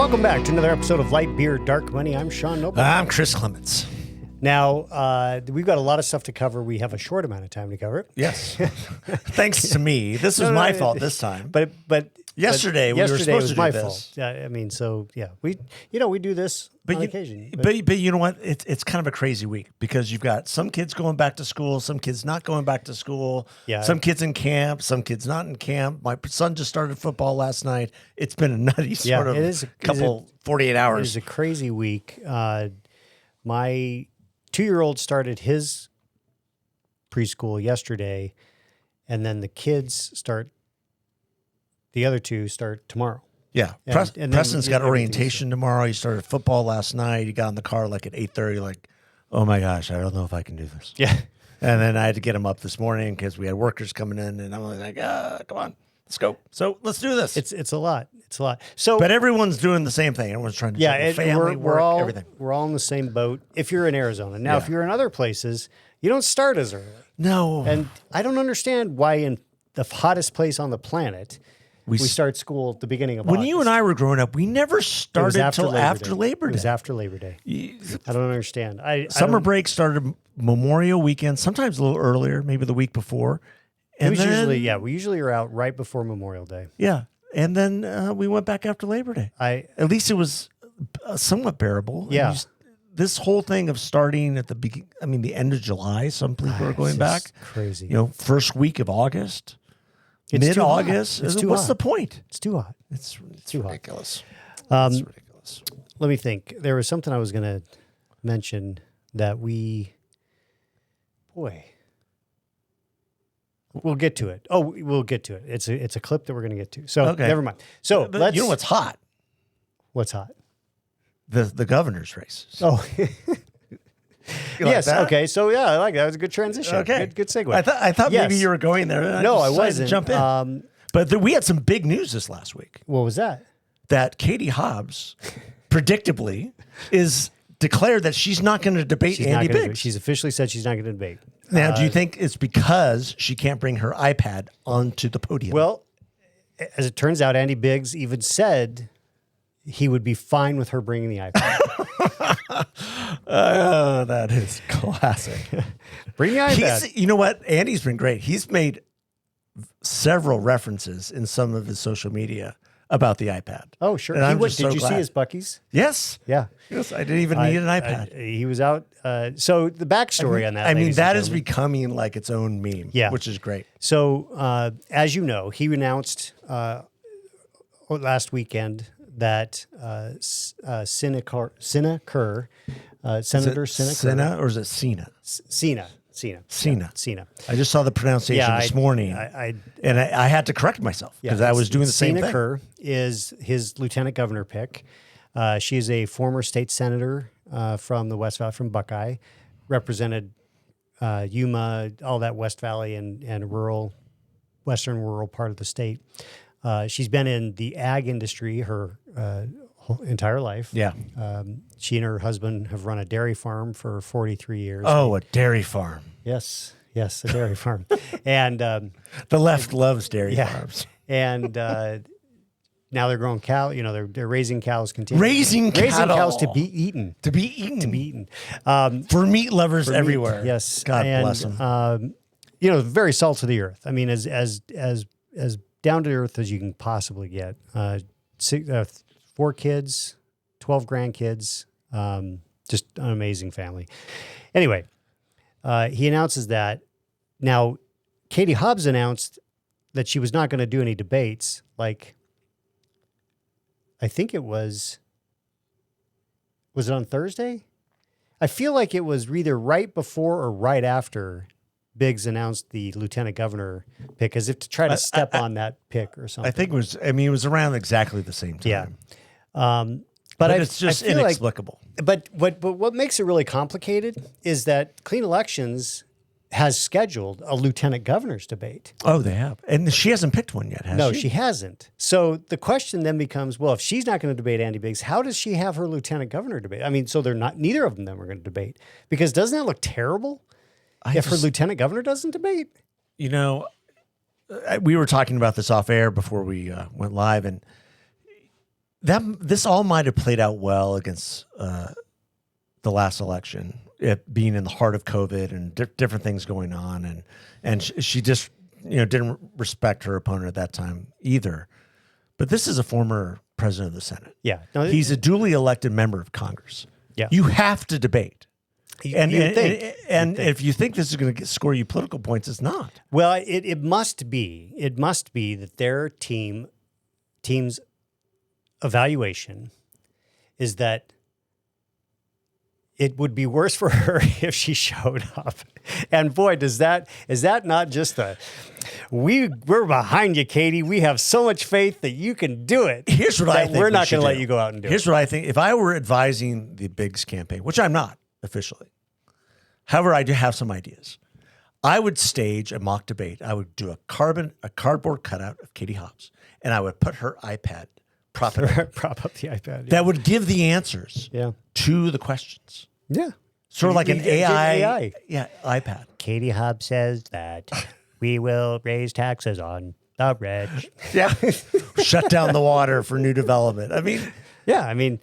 Welcome back to another episode of Light Beer, Dark Money. I'm Sean Noble. I'm Kris Clements. Now, we've got a lot of stuff to cover. We have a short amount of time to cover it. Yes. Thanks to me. This was my fault this time. But yesterday we were supposed to do my this. fault. Yeah, I mean, so yeah, we do this on occasion. But you know what? It's kind of a crazy week because you've got some kids going back to school, some kids not going back to school, some kids in camp, some kids not in camp. My son just started football last night. It's been a nutty sort of 48 hours. It is a crazy week. My 2-year-old started his preschool yesterday, and then the other two start tomorrow. Yeah. Preston's got orientation tomorrow. He started football last night. He got in the car like at 8:30, like, oh my gosh, I don't know if I can do this. Yeah. And then I had to get him up this morning because we had workers coming in, and I'm like, come on, let's go. So let's do this. It's a lot. It's a lot. So, but everyone's doing the same thing. Everyone's trying to do family work, everything. We're all in the same boat. If you're in Arizona now, if you're in other places, you don't start as early. No. And I don't understand why in the hottest place on the planet we start school at the beginning of August. When you and I were growing up, we never started until after Labor Day. It was after Labor Day. I don't understand. Summer break started Memorial Weekend, sometimes a little earlier, maybe the week before. And we usually are out right before Memorial Day. Yeah. And then we went back after Labor Day. At least it was somewhat bearable. Yeah. This whole thing of starting at the end of July, some people are going back. Crazy. First week of August, mid-August. What's the point? It's too hot. It's too ridiculous. It's ridiculous. Let me think. There was something I was going to mention that we'll get to it. Oh, we'll get to it. It's a clip that we're going to get to. So never mind. So you know what's hot? What's hot? The governor's race. Oh, yes. Like okay. So yeah, I like that. It was a good transition. Okay, good segue. I thought maybe you were going there. No, I wasn't. To jump in. But we had some big news this last week. What was that? That Katie Hobbs, predictably, is declared that she's not going to debate Andy Biggs. She's officially said she's not going to debate. Now, do you think it's because she can't bring her iPad onto the podium? Well, as it turns out, Andy Biggs even said he would be fine with her bringing the iPad. That is classic. Bring the iPad. You know what? Andy's been great. He's made several references in some of his social media about the iPad. Oh, sure. Did you see his Buc-ee's? Yes. Yeah. Yes, I didn't even need an iPad. He was out. So the backstory on that. That is becoming like its own meme, which is great. So as you know, he announced last weekend that Sine Kerr, Senator Sine Kerr. Or is it Sina? Sina. I just saw the pronunciation this morning, and I had to correct myself because I was doing the same thing. Sine Kerr is his lieutenant governor pick. She is a former state senator from the West Valley, from Buckeye, represented Yuma, all that West Valley and western rural part of the state. She's been in the ag industry her whole entire life. Yeah. She and her husband have run a dairy farm for 43 years. Oh, a dairy farm. Yes, a dairy farm. And the left loves dairy farms. And now they're growing cow. They're raising cows continually. Raising cows to be eaten. For meat lovers everywhere. Meat, yes. God bless them. Very salt of the earth. I mean, as down to earth as you can possibly get. 4 kids, 12 grandkids, just an amazing family. Anyway, he announces that. Now, Katie Hobbs announced that she was not going to do any debates. I think it was it on Thursday? I feel like it was either right before or right after Biggs announced the lieutenant governor pick, as if to try to step on that pick or something. I think it was around exactly the same time. Yeah. But it's just inexplicable. But what makes it really complicated is that Clean Elections has scheduled a lieutenant governor's debate. Oh, they have. And she hasn't picked one yet, has she? No, she hasn't. So the question then becomes, well, if she's not going to debate Andy Biggs, how does she have her lieutenant governor debate? I mean, so neither of them are going to debate. Because doesn't that look terrible if her lieutenant governor doesn't debate? We were talking about this off air before we went live, and this all might have played out well against the last election, it being in the heart of COVID and different things going on, and she just didn't respect her opponent at that time either. But this is a former president of the Senate. Yeah, he's a duly elected member of Congress. Yeah, you have to debate. And if you think this is going to score you political points, it's not. Well, it must be. It must be that their team's evaluation is that it would be worse for her if she showed up. And boy, is that not just we're behind you, Katie. We have so much faith that you can do it. Here's what I think we're not going to let you go out and do it. Here's what I think. If I were advising the Biggs campaign, which I'm not officially, however, I do have some ideas. I would stage a mock debate. I would do a cardboard cutout of Katie Hobbs, and I would put her iPad prop up the iPad. Yeah. That would give the answers to the questions. Yeah. Sort of like an AI iPad. Katie Hobbs says that we will raise taxes on the rich. Yeah. Shut down the water for new development. I mean,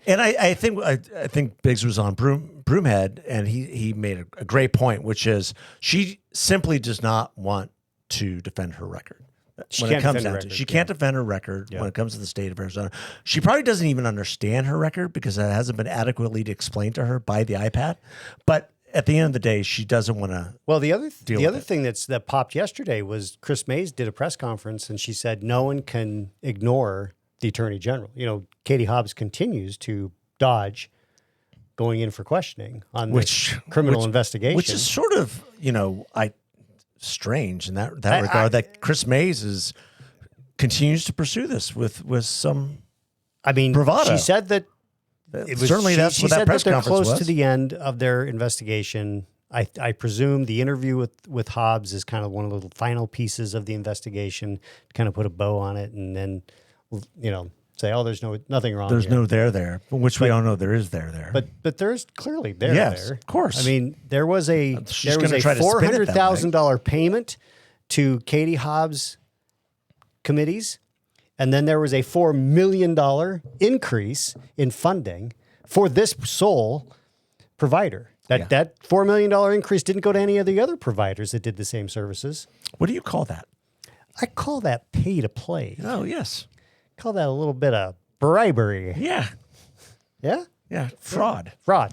and I think Biggs was on Broomhead, and he made a great point, which is she simply does not want to defend her record. She can't defend her record when it comes to the state of Arizona. She probably doesn't even understand her record because it hasn't been adequately explained to her by the iPad. But at the end of the day, she doesn't want to. Well, the other thing that popped yesterday was Kris Mayes did a press conference, and she said no one can ignore the Attorney General. Katie Hobbs continues to dodge going in for questioning on this criminal investigation, which is sort of strange in that regard. That Kris Mayes continues to pursue this with some bravado. She said that it was certainly that's what that press conference was. They're close to the end of their investigation. I presume the interview with Hobbs is kind of one of the final pieces of the investigation to kind of put a bow on it, and then say, oh, there's nothing wrong. There's no there, which we all know there is there. But there's clearly there. Yes, there. Of course. There was a $400,000 payment to Katie Hobbs committees, and then there was a $4 million increase in funding for this sole provider. That $4 million increase didn't go to any of the other providers that did the same services. What do you call that? I call that pay to play. Oh, yes. Call that a little bit of bribery. Yeah. Yeah? Yeah. Fraud. Yeah.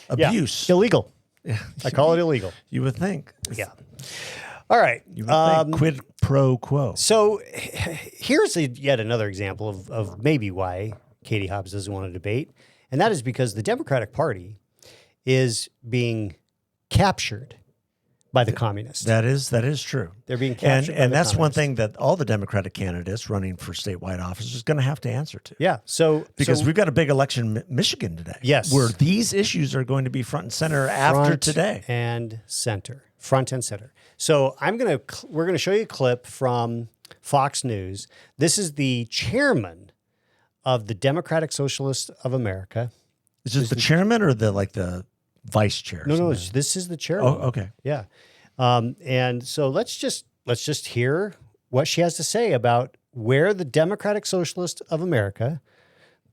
Abuse. Illegal. Yeah. I call it illegal. You would think. Yeah. All right. You would think quid pro quo. So here's yet another example of maybe why Katie Hobbs doesn't want to debate, and that is because the Democratic Party is being captured by the communists. That is true. They're being captured by and the that's communists. one thing that all the Democratic candidates running for statewide office is going to have to answer to. Yeah. Because we've got a big election in Michigan today. Yes. Where these issues are going to be front and center after today. Front and center. So we're going to show you a clip from Fox News. This is the chairman of the Democratic Socialists of America. Is this the chairman or the vice chair? No, this is the chairman. Oh, okay. Yeah. And so let's just hear what she has to say about where the Democratic Socialists of America,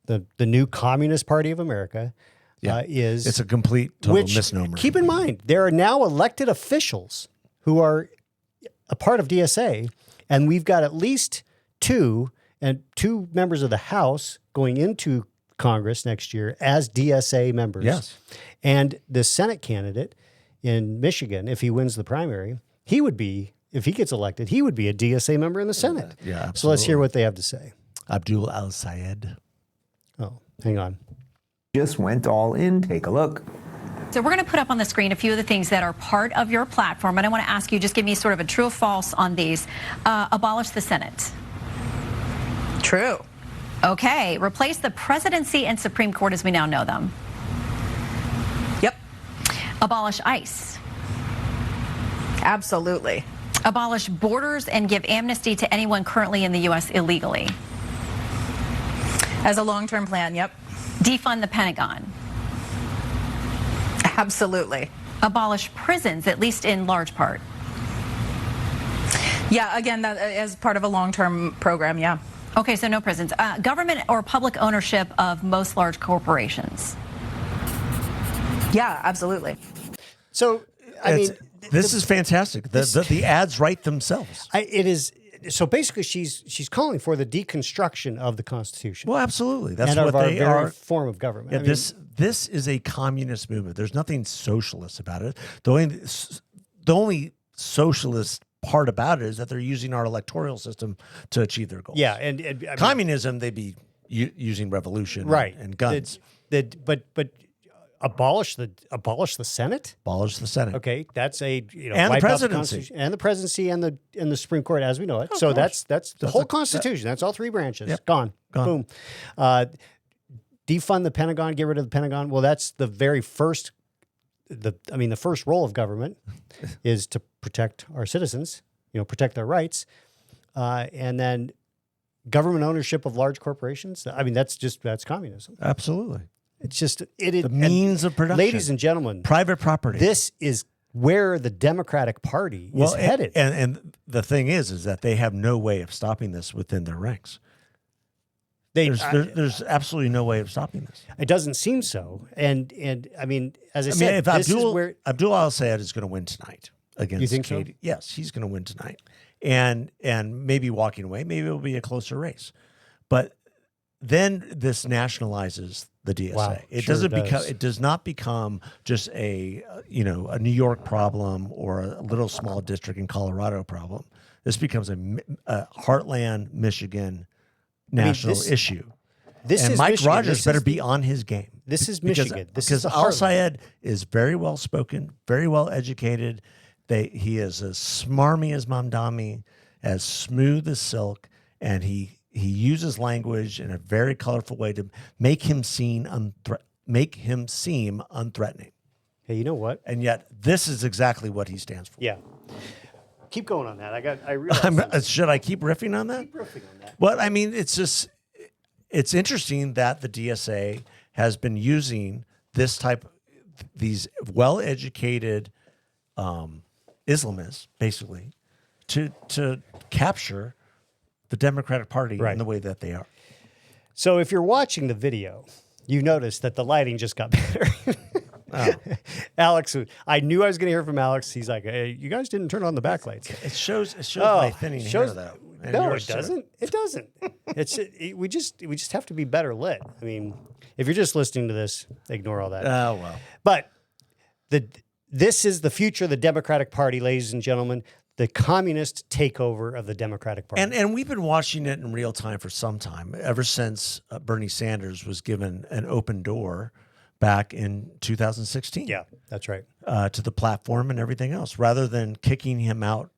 the new Communist Party of America, is. It's a complete total misnomer. Keep in mind, there are now elected officials who are a part of DSA, and we've got at least two members of the House going into Congress next year as DSA members. Yes. And the Senate candidate in Michigan, if he wins the primary, if he gets elected, he would be a DSA member in the Senate. Yeah, absolutely. So let's hear what they have to say. Abdul al-Sayed. Oh, hang on. Just went all in. Take a look. So we're going to put up on the screen a few of the things that are part of your platform. And I want to ask you, just give me sort of a true or false on these. Abolish the Senate. True. Okay. Replace the presidency and Supreme Court as we now know them. Yep. Abolish ICE. Absolutely. Abolish borders and give amnesty to anyone currently in the U.S. illegally. As a long-term plan, yep. Defund the Pentagon. Absolutely. Abolish prisons, at least in large part. Yeah, again, that as part of a long-term program, yeah. Okay, so no prisons. Government or public ownership of most large corporations. Yeah, absolutely. So, I mean, this is fantastic. The ads write themselves. It is. So basically, she's calling for the deconstruction of the Constitution. Well, absolutely. That's and what of our they very are. form of government. Yeah, I mean, this is a communist movement. There's nothing socialist about it. The only socialist part about it is that they're using our electoral system to achieve their goals. yeah, and I mean, communism, they'd be using revolution right and guns. But abolish the Senate. Abolish the Senate. Okay, that's a And the wipe out presidency. Constitution, and the presidency and the Supreme Court as we know it. So that's the whole Constitution. That's all three branches. Yep. Gone. Gone. Boom. Defund the Pentagon. Get rid of the Pentagon. Well, that's the very first. The first role of government is to protect our citizens. Protect their rights, and then government ownership of large corporations. I mean, that's communism. Absolutely. It's just The means of production. Ladies and gentlemen, Private property. this is where the Democratic Party is headed. And the thing is that they have no way of stopping this within their ranks. There's absolutely no way of stopping this. It doesn't seem so. And I mean, as I said, if this Abdul, is where Abdul al-Sayed is going to win tonight against You think so? Katie. Yes, he's going to win tonight. And maybe walking away, maybe it'll be a closer race. But then this nationalizes the DSA. Wow, It sure doesn't it become does. it does not become just a New York problem or a little small district in Colorado problem. This becomes a heartland Michigan national issue. this And is Mike Michigan. Rogers This better is- be on his game. This is Michigan. This because is the al-Sayed is very well spoken, very well educated. He is as smarmy as Mamdani, as smooth as silk, and he uses language in a very colorful way to make him seem unthreatening. Hey, you know what? And yet, this is exactly what he stands for. Yeah. Keep going on that. I realize. Should I keep riffing on that? Keep riffing on that. Well, I mean, it's interesting that the DSA has been using these well-educated Islamists, basically, to capture the Democratic Party in the way that they are. So if you're watching the video, you notice that the lighting just got better. Alex, I knew I was going to hear from Alex. He's like, "Hey, you guys didn't turn on the backlights." It shows my thinning hair, though. And No, yours, it doesn't. It doesn't. We just have to be better lit. I mean, if you're just listening to this, ignore all that. Oh, well. But this is the future of the Democratic Party, ladies and gentlemen. The communist takeover of the Democratic Party. And we've been watching it in real time for some time, ever since Bernie Sanders was given an open door back in 2016. Yeah, that's right. To the platform and everything else. Rather than kicking him out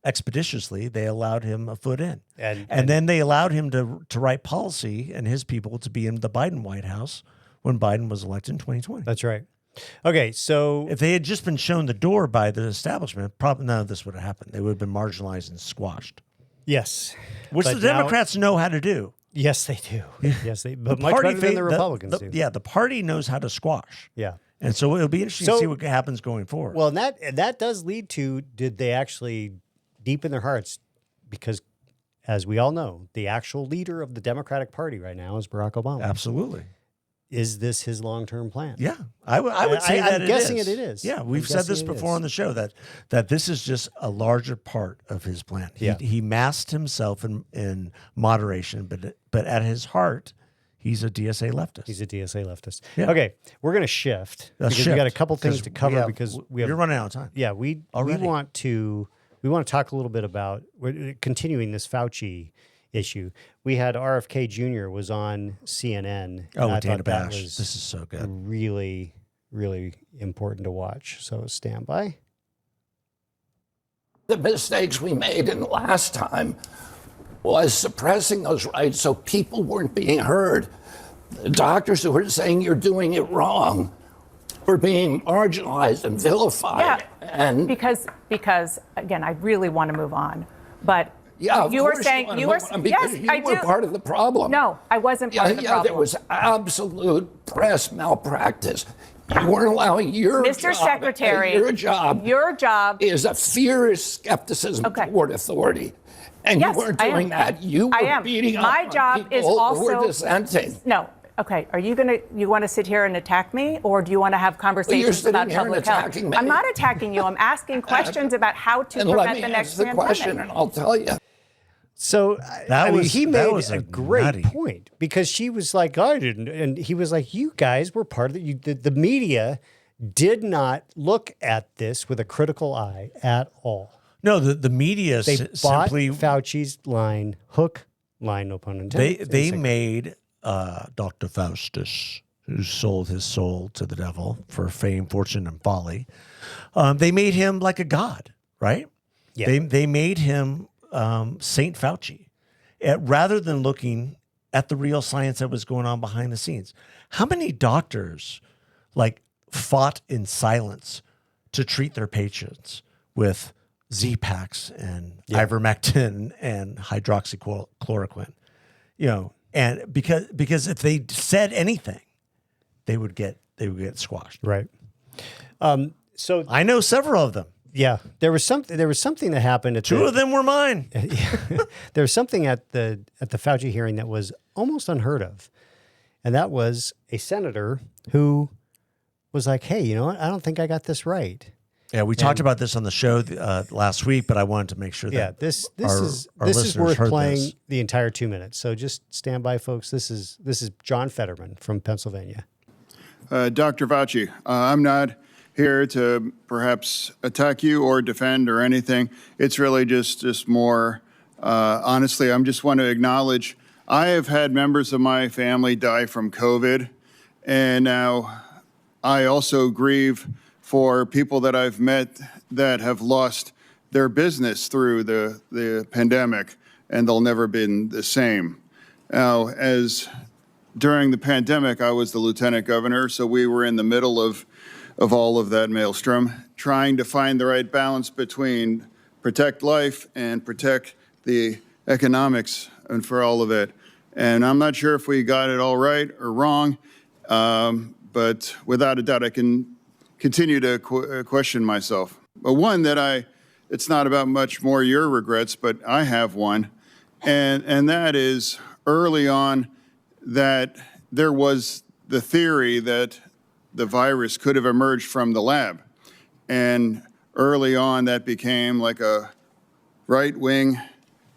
expeditiously, they allowed him a foot in. And then they allowed him to write policy and his people to be in the Biden White House when Biden was elected in 2020. That's right. Okay, so If they had just been shown the door by the establishment, probably none of this would have happened. They would have been marginalized and squashed. yes, Which But the now- Democrats know how to do. Yes, they do. Yes, they. But much better than the Republicans do. Yeah, the party knows how to squash. Yeah. And so it'll be interesting to see what happens going forward. Well, and that does lead to, did they actually, deep in their hearts, because as we all know, the actual leader of the Democratic Party right now is Barack Obama. Absolutely. Is this his long-term plan? Yeah, I would say I'm that it guessing is. it is. Yeah, I'm we've said this guessing it before is. on the show that this is just a larger part of his plan. Yeah. He masked himself in moderation, but at his heart, he's a DSA leftist. He's a DSA leftist. Yeah. Okay, we're going to shift because we got a couple things to cover because we have. You're running out of time. Yeah, we Already. want to talk a little bit about, we're continuing this Fauci issue. We had RFK Jr. was on CNN. Oh, and I with Dana thought that Bash. was This is so good. really, really important to watch. So stand by. The mistakes we made in the last time was suppressing those rights so people weren't being heard. The doctors who were saying you're doing it wrong were being marginalized and vilified. Yeah, And because again, I really want to move on, but yeah, of you were course saying wanna you were move on because yes, you I were do. part of the problem. No, I wasn't part of the problem. There was absolute press malpractice. You weren't allowing your Mr. job. Secretary, Your job your job is a fierce skepticism Okay. toward authority. And Yes, you weren't I am. doing that. You I were am. beating up My on job people is who also were dissenting. No. Okay. Are you want to sit here and attack me, or do you want to have conversations sitting about here and public health? attacking me. I'm not attacking you. I'm asking questions about how to And let prevent me the next ask the pandemic. question, and I'll tell you. So he that made was a a great nutty. point, because she was like, I didn't, and he was like, you guys were part of the media did not look at this with a critical eye at all. No, the media They bought simply Fauci's line, hook, line, no pun intended. they made Dr. Faustus, who sold his soul to the devil for fame, fortune, and folly. They made him like a god, right? Yeah. They made him Saint Fauci, rather than looking at the real science that was going on behind the scenes. How many doctors fought in silence to treat their patients with Z-Paks and ivermectin and hydroxychloroquine? And because if they said anything, they would get squashed. Right. So I know several of them. yeah, there was something that happened at Two of them were mine. there was something at the Fauci hearing that was almost unheard of. And that was a senator who was like, hey, you know what? I don't think I got this right. Yeah, we talked about this on the show last week, but I wanted to make sure that Yeah, this is listeners worth heard playing this. the entire 2 minutes. So just stand by, folks. This is John Fetterman from Pennsylvania. Dr. Fauci, I'm not here to perhaps attack you or defend or anything. It's really just more, honestly, I just want to acknowledge I have had members of my family die from COVID, and now I also grieve for people that I've met that have lost their business through the pandemic, and they'll never been the same. Now, as during the pandemic, I was the lieutenant governor, so we were in the middle of all of that maelstrom, trying to find the right balance between protect life and protect the economics and for all of it. And I'm not sure if we got it all right or wrong, but without a doubt, I can continue to question myself. But one that it's not about much more your regrets, but I have one, and that is early on that there was the theory that the virus could have emerged from the lab. And early on, that became like a right-wing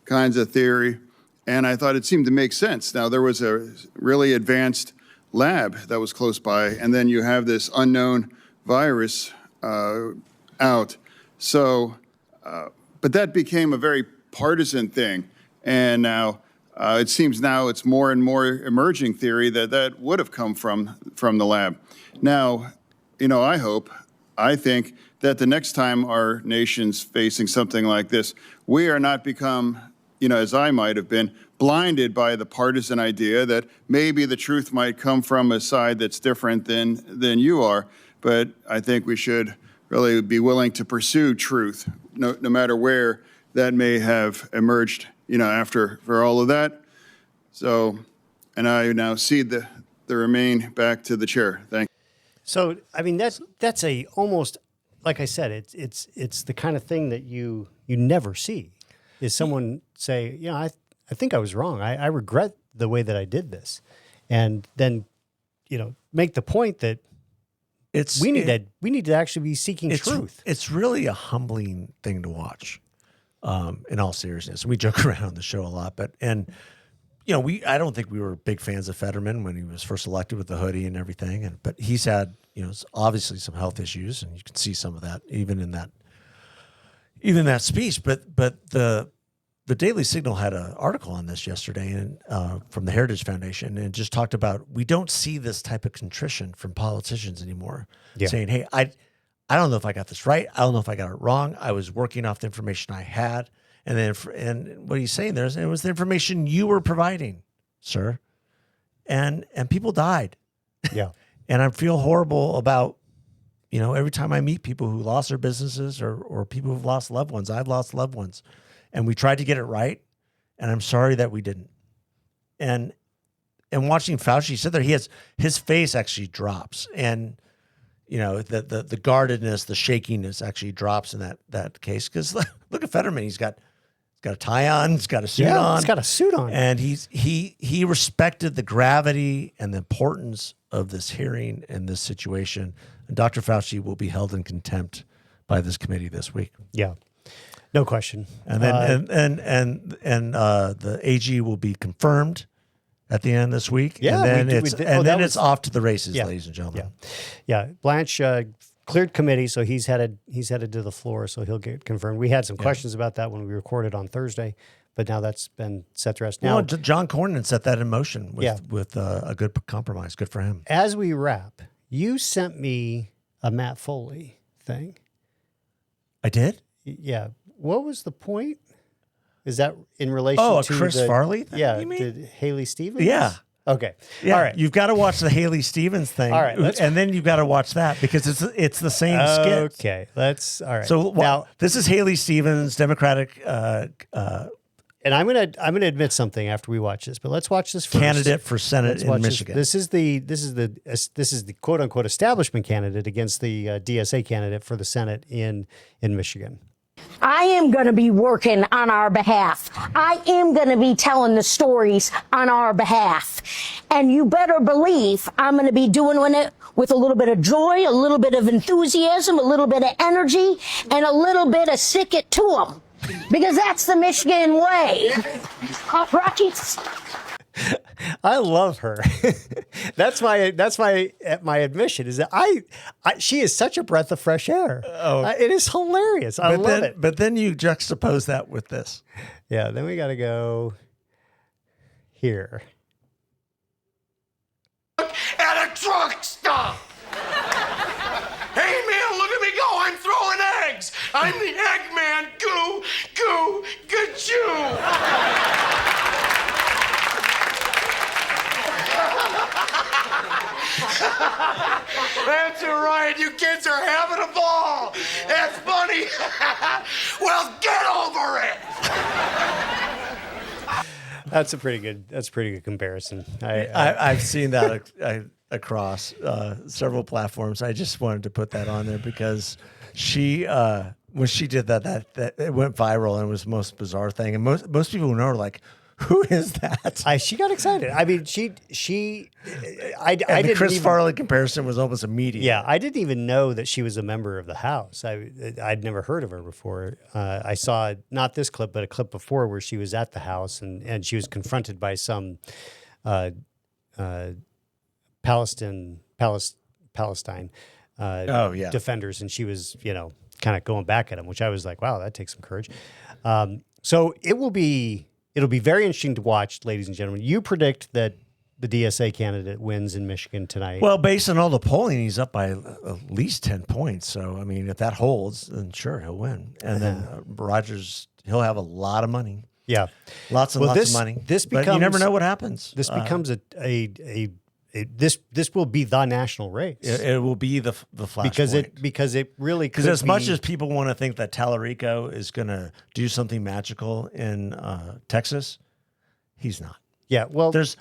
kinds of theory. And I thought it seemed to make sense. Now, there was a really advanced lab that was close by, and then you have this unknown virus out. So, but that became a very partisan thing. And now it seems now it's more and more emerging theory that would have come from the lab. Now, I think that the next time our nation's facing something like this, we are not become, as I might have been, blinded by the partisan idea that maybe the truth might come from a side that's different than you are. But I think we should really be willing to pursue truth, no matter where that may have emerged, after for all of that. So, and I now cede the remain back to the chair. Thank you. So, I mean, that's a almost, like I said, it's the kind of thing that you never see, is someone say, I think I was wrong. I regret the way that I did this. And then, make the point that we need to actually be seeking truth. It's really a humbling thing to watch, in all seriousness. We joke around on the show a lot, I don't think we were big fans of Fetterman when he was first elected with the hoodie and everything. But he's had, obviously some health issues, and you can see some of that even in that speech. But the Daily Signal had an article on this yesterday, and from the Heritage Foundation, and just talked about we don't see this type of contrition from politicians anymore, saying, "Hey, I don't know if I got this right. I don't know if I got it wrong. I was working off the information I had." And then, and what he's saying there is, it was the information you were providing, sir, and people died. Yeah, and I feel horrible about, every time I meet people who lost their businesses or people who've lost loved ones. I've lost loved ones, and we tried to get it right, and I'm sorry that we didn't. And watching Fauci sit there, his face actually drops, and the guardedness, the shakiness actually drops in that case, because look at Fetterman, he's got He's got a tie on. He's got a suit Yeah, on. he's got a suit on. And he respected the gravity and the importance of this hearing and this situation. And Dr. Fauci will be held in contempt by this committee this week. Yeah, no question. And then the AG will be confirmed at the end of this week. Yeah, and then it's off to the races, ladies and gentlemen. Yeah. Blanche cleared committee, so he's headed to the floor, so he'll get confirmed. We had some questions about that when we recorded on Thursday, but now that's been set to rest. Now, John Cornyn set that in motion with a good compromise. Good for him. As we wrap, you sent me a Matt Foley thing. I did? Yeah. What was the point? Is that in relation to Chris Farley thing, Yeah. you mean? Did Haley Stevens? Yeah. Okay. Yeah. All right. You've got to watch the Haley Stevens thing. All right. And then you've got to watch that because it's the same skit. Okay. All right. So now this is Haley Stevens, Democratic and I'm gonna admit something after we watch this, but let's watch this first. Candidate for Senate in Michigan. This is the quote unquote establishment candidate against the DSA candidate for the Senate in Michigan. I am going to be working on our behalf. I am going to be telling the stories on our behalf. And you better believe I'm going to be doing it with a little bit of joy, a little bit of enthusiasm, a little bit of energy, and a little bit of stick it to them. Because that's the Michigan way. All right? I love her. That's my admission is that she is such a breath of fresh air. It is hilarious. I love it. But then you juxtapose that with this. Yeah. Then we got to go here. At a truck stop. Hey man, look at me go! I'm throwing eggs. I'm the egg man. Goo, goo, gachoo. That's right, you kids are having a ball. That's funny. Well, get over it. That's a pretty good comparison. I've seen that across several platforms. I just wanted to put that on there because she when she did that it went viral and it was the most bizarre thing. And most people who know are like, who is that? She got excited. I mean, the Chris Farley comparison was almost immediate. Yeah, I didn't even know that she was a member of the House. I'd never heard of her before. I saw not this clip, but a clip before where she was at the House and she was confronted by some Palestine defenders, and she was kind of going back at him, which I was like, wow, that takes some courage. So it'll be very interesting to watch, ladies and gentlemen. You predict that the DSA candidate wins in Michigan tonight. Well, based on all the polling, he's up by at least 10 points. So, I mean, if that holds, then sure, he'll win. And then Rogers, he'll have a lot of money. Yeah. Lots of money. But you never know what happens. This becomes this will be the national race. It will be the flashpoint. Because it really could as much as people want to think that Tallarico is going to do something magical in Texas, he's not. Yeah, well, there's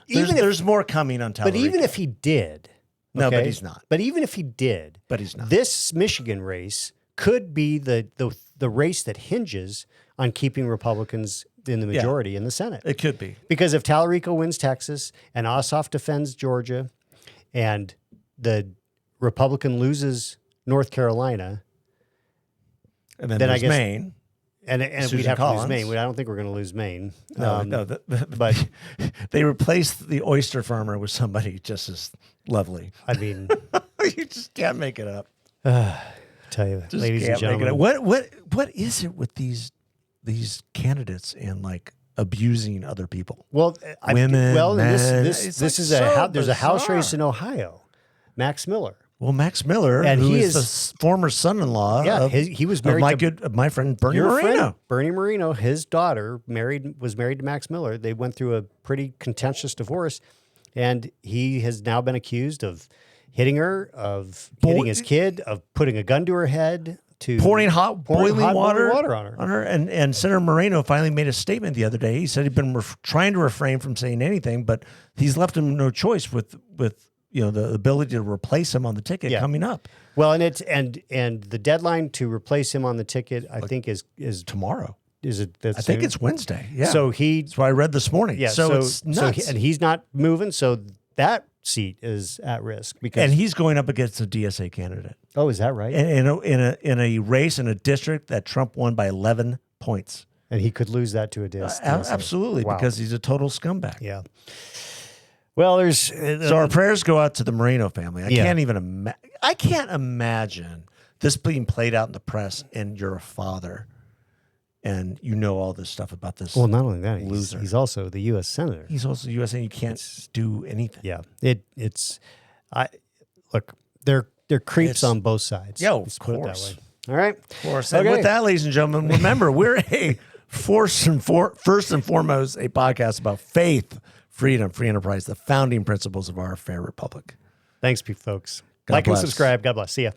more coming on Tallarico. But even if he did, no, but he's not. But even if he did, but he's not. This Michigan race could be the race that hinges on keeping Republicans in the majority in the Senate. It could be. Because if Tallarico wins Texas and Ossoff defends Georgia and the Republican loses North Carolina, and then I guess Maine. And we'd have to lose Maine. I don't think we're going to lose Maine. But they replaced the oyster farmer with somebody just as lovely. I mean, you just can't make it up. Tell you, just ladies and gentlemen, what is it with these candidates and like abusing other people? Well, women, men. This is there's a House race in Ohio. Max Miller. Well, Max Miller, and he is the former son-in-law. Yeah, he was married to my friend Bernie Moreno. Bernie Moreno, his daughter was married to Max Miller. They went through a pretty contentious divorce, and he has now been accused of hitting her, of hitting his kid, of putting a gun to her head, to pouring boiling water on her. And Senator Moreno finally made a statement the other day. He said he'd been trying to refrain from saying anything, but he's left him no choice with the ability to replace him on the ticket coming up. Well, and the deadline to replace him on the ticket, I think, is tomorrow. is it? That I think it's Wednesday. Yeah. So that's what I read this morning. Yeah. So it's nuts. And he's not moving. So that seat is at risk and he's going up against a DSA candidate. Oh, is that right? In a race in a district that Trump won by 11 points. And he could lose that to a DSA. Absolutely, because he's a total scumbag. Yeah. Well, so our prayers go out to the Moreno family. I can't imagine this being played out in the press, and you're a father, and you know all this stuff about this. Well, not only that, loser. He's also the U.S. senator. He's also U.S. and you can't do anything. Yeah, look, they're creeps on both sides. Yeah, of course. All right, of course. And with that, ladies and gentlemen, remember we're first and foremost a podcast about faith, freedom, free enterprise, the founding principles of our fair republic. Thanks, folks. God like bless. and subscribe. God bless. See ya.